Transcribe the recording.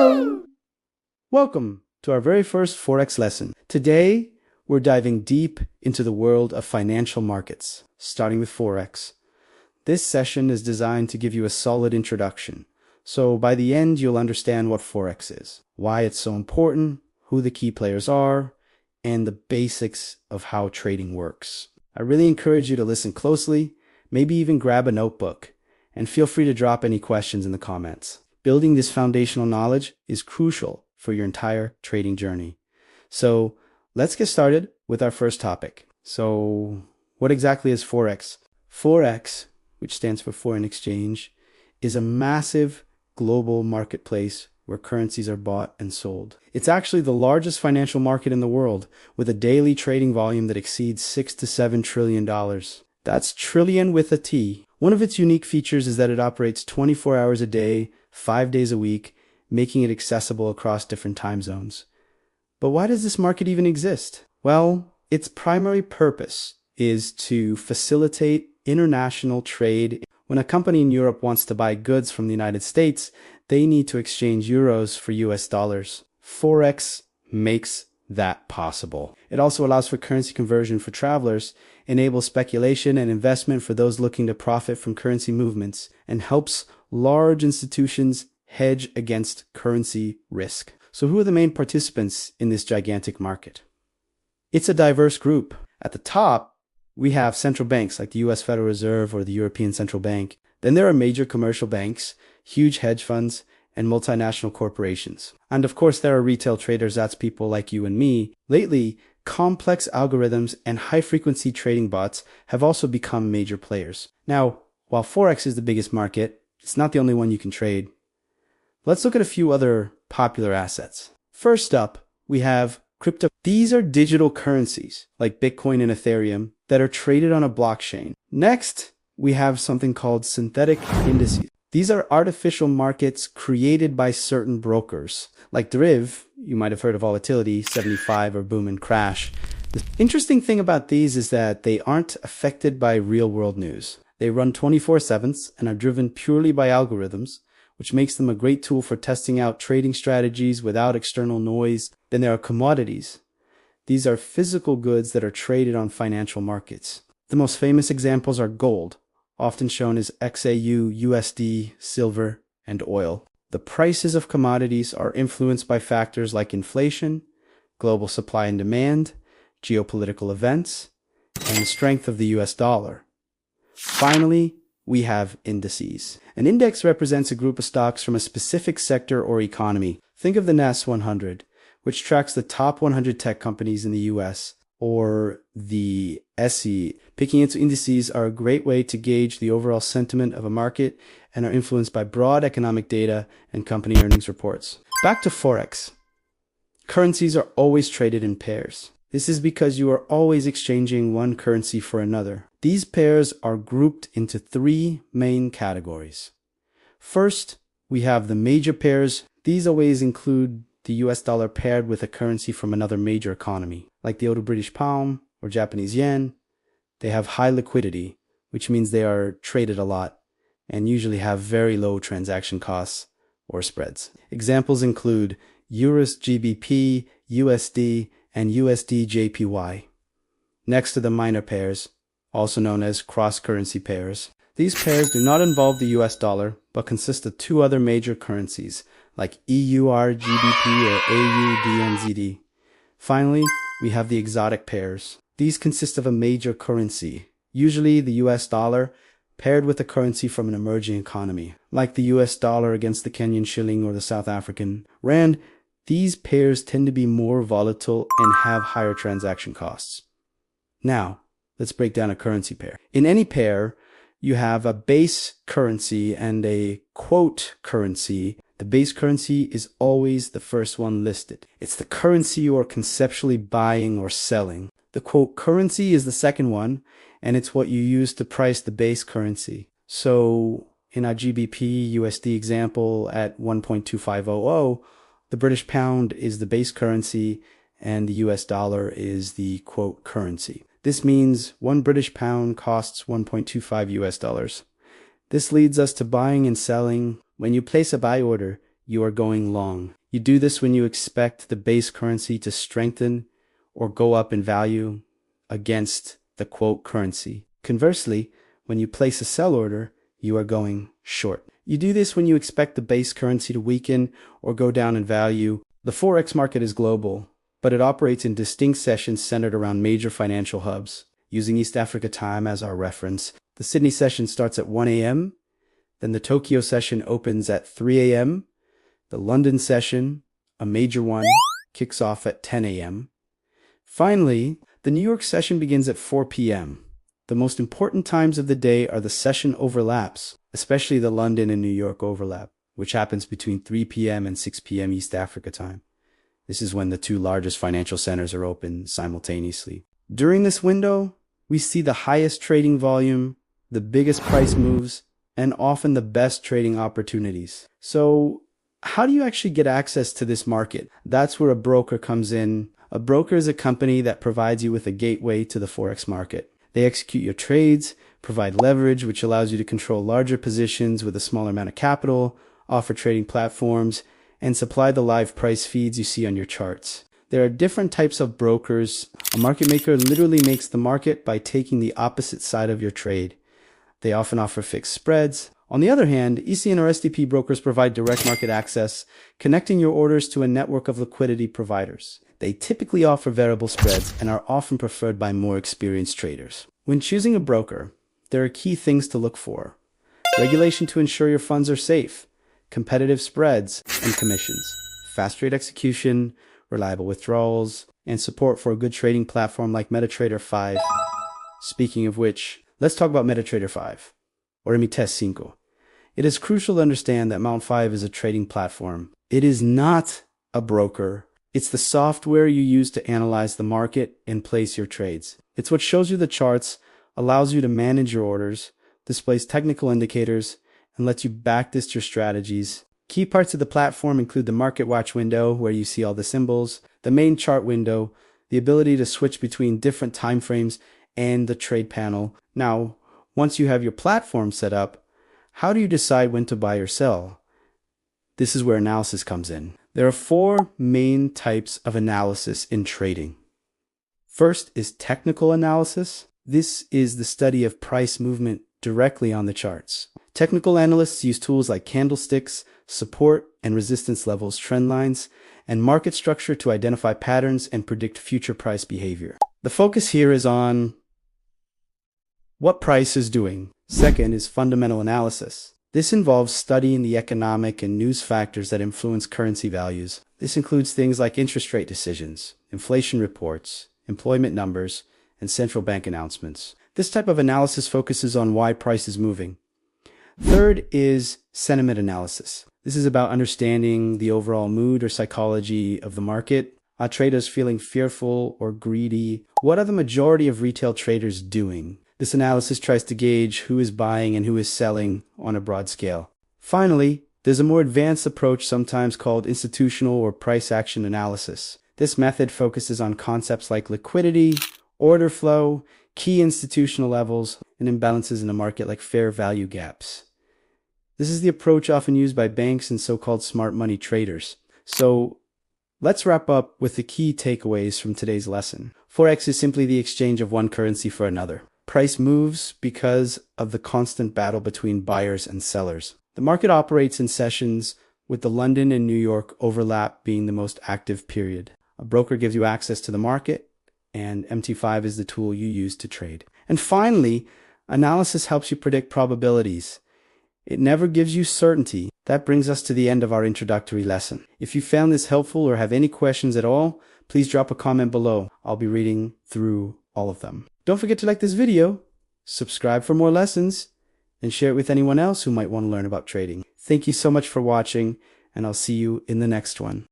Hello! Welcome to our very first Forex lesson. Today, we're diving deep into the world of financial markets, starting with Forex. This session is designed to give you a solid introduction, so by the end you'll understand what Forex is, why it's so important, who the key players are, and the basics of how trading works. I really encourage you to listen closely, maybe even grab a notebook, and feel free to drop any questions in the comments. Building this foundational knowledge is crucial for your entire trading journey. So let's get started with our first topic. So what exactly is Forex? Forex, which stands for foreign exchange, is a massive global marketplace where currencies are bought and sold. It's actually the largest financial market in the world, with a daily trading volume that exceeds $6 to $7 trillion. That's trillion with a T. One of its unique features is that it operates 24 hours a day, 5 days a week, making it accessible across different time zones. But why does this market even exist? Well, its primary purpose is to facilitate international trade. When a company in Europe wants to buy goods from the United States, they need to exchange euros for US dollars. Forex makes that possible. It also allows for currency conversion for travelers, enables speculation and investment for those looking to profit from currency movements, and helps large institutions hedge against currency risk. So who are the main participants in this gigantic market? It's a diverse group. At the top, we have central banks like the US Federal Reserve or the European Central Bank. Then there are major commercial banks, huge hedge funds, and multinational corporations. And of course, there are retail traders, that's people like you and me. Lately, complex algorithms and high-frequency trading bots have also become major players. Now, while Forex is the biggest market, it's not the only one you can trade. Let's look at a few other popular assets. First up, we have crypto. These are digital currencies, like Bitcoin and Ethereum, that are traded on a blockchain. Next, we have something called synthetic indices. These are artificial markets created by certain brokers. Like Deriv, you might have heard of volatility, 75 or boom and crash. The interesting thing about these is that they aren't affected by real-world news. They run 24/7 and are driven purely by algorithms, which makes them a great tool for testing out trading strategies without external noise. Then there are commodities. These are physical goods that are traded on financial markets. The most famous examples are gold, often shown as XAU, USD, silver, and oil. The prices of commodities are influenced by factors like inflation, global supply and demand, geopolitical events, and the strength of the US dollar. Finally, we have indices. An index represents a group of stocks from a specific sector or economy. Think of the NASDAQ 100, which tracks the top 100 tech companies in the US, or the SE. Picking into indices are a great way to gauge the overall sentiment of a market and are influenced by broad economic data and company earnings reports. Back to Forex. Currencies are always traded in pairs. This is because you are always exchanging one currency for another. These pairs are grouped into three main categories. First, we have the major pairs. These always include the US dollar paired with a currency from another major economy, like the Old British pound or Japanese yen. They have high liquidity, which means they are traded a lot and usually have very low transaction costs or spreads. Examples include Euros GBP, USD, and USD JPY. Next to the minor pairs, also known as cross-currency pairs. These pairs do not involve the US dollar, but consist of two other major currencies, like EUR GBP or AU DNZD. Finally, we have the exotic pairs. These consist of a major currency, usually the US dollar, paired with a currency from an emerging economy, like the US dollar against the Kenyan shilling or the South African rand. These pairs tend to be more volatile and have higher transaction costs. Now, let's break down a currency pair. In any pair, you have a base currency and a quote currency. The base currency is always the first one listed. It's the currency you are conceptually buying or selling. The quote currency is the second one, and it's what you use to price the base currency. So in our GBP USD example at 1.2500, the British pound is the base currency and the US dollar is the quote currency. This means 1 British pound costs 1.25 US dollars. This leads us to buying and selling. When you place a buy order, you are going long. You do this when you expect the base currency to strengthen or go up in value against the quote currency. Conversely, when you place a sell order, you are going short. You do this when you expect the base currency to weaken or go down in value. The Forex market is global, but it operates in distinct sessions centered around major financial hubs. Using East Africa time as our reference, the Sydney session starts at 1 a.m., then the Tokyo session opens at 3 a.m., the London session, a major one, kicks off at 10 a.m. Finally, the New York session begins at 4 p.m. The most important times of the day are the session overlaps, especially the London and New York overlap, which happens between 3 p.m. and 6 p.m. East Africa time. This is when the two largest financial centers are open simultaneously. During this window, we see the highest trading volume, the biggest price moves, and often the best trading opportunities. So, how do you actually get access to this market? That's where a broker comes in. A broker is a company that provides you with a gateway to the Forex market. They execute your trades, provide leverage, which allows you to control larger positions with a smaller amount of capital, offer trading platforms, and supply the live price feeds you see on your charts. There are different types of brokers. A market maker literally makes the market by taking the opposite side of your trade. They often offer fixed spreads. On the other hand, ECN or SDP brokers provide direct market access, connecting your orders to a network of liquidity providers. They typically offer variable spreads and are often preferred by more experienced traders. When choosing a broker, there are key things to look for: regulation to ensure your funds are safe, competitive spreads and commissions, fast trade execution, reliable withdrawals, and support for a good trading platform like MetaTrader 5. Speaking of which, let's talk about MetaTrader 5, or Emites 5. It is crucial to understand that Mount 5 is a trading platform. It is not a broker. It's the software you use to analyze the market and place your trades. It's what shows you the charts, allows you to manage your orders, displays technical indicators, and lets you backtest your strategies. Key parts of the platform include the Market Watch window, where you see all the symbols, the main chart window, the ability to switch between different time frames, and the trade panel. Now, once you have your platform set up, how do you decide when to buy or sell? This is where analysis comes in. There are four main types of analysis in trading. First is technical analysis. This is the study of price movement directly on the charts. Technical analysts use tools like candlesticks, support and resistance levels, trend lines, and market structure to identify patterns and predict future price behavior. The focus here is on what price is doing. Second is fundamental analysis. This involves studying the economic and news factors that influence currency values. This includes things like interest rate decisions, inflation reports, employment numbers, and central bank announcements. This type of analysis focuses on why price is moving. Third is sentiment analysis. This is about understanding the overall mood or psychology of the market. Are traders feeling fearful or greedy? What are the majority of retail traders doing? This analysis tries to gauge who is buying and who is selling on a broad scale. Finally, there's a more advanced approach, sometimes called institutional or price action analysis. This method focuses on concepts like liquidity, order flow, key institutional levels, and imbalances in the market like fair value gaps. This is the approach often used by banks and so-called smart money traders. So let's wrap up with the key takeaways from today's lesson. Forex is simply the exchange of one currency for another. Price moves because of the constant battle between buyers and sellers. The market operates in sessions, with the London and New York overlap being the most active period. A broker gives you access to the market, and MT5 is the tool you use to trade. And finally, analysis helps you predict probabilities. It never gives you certainty. That brings us to the end of our introductory lesson. If you found this helpful or have any questions at all, please drop a comment below. I'll be reading through all of them. Don't forget to like this video, subscribe for more lessons, and share it with anyone else who might want to learn about trading. Thank you so much for watching, and I'll see you in the next one.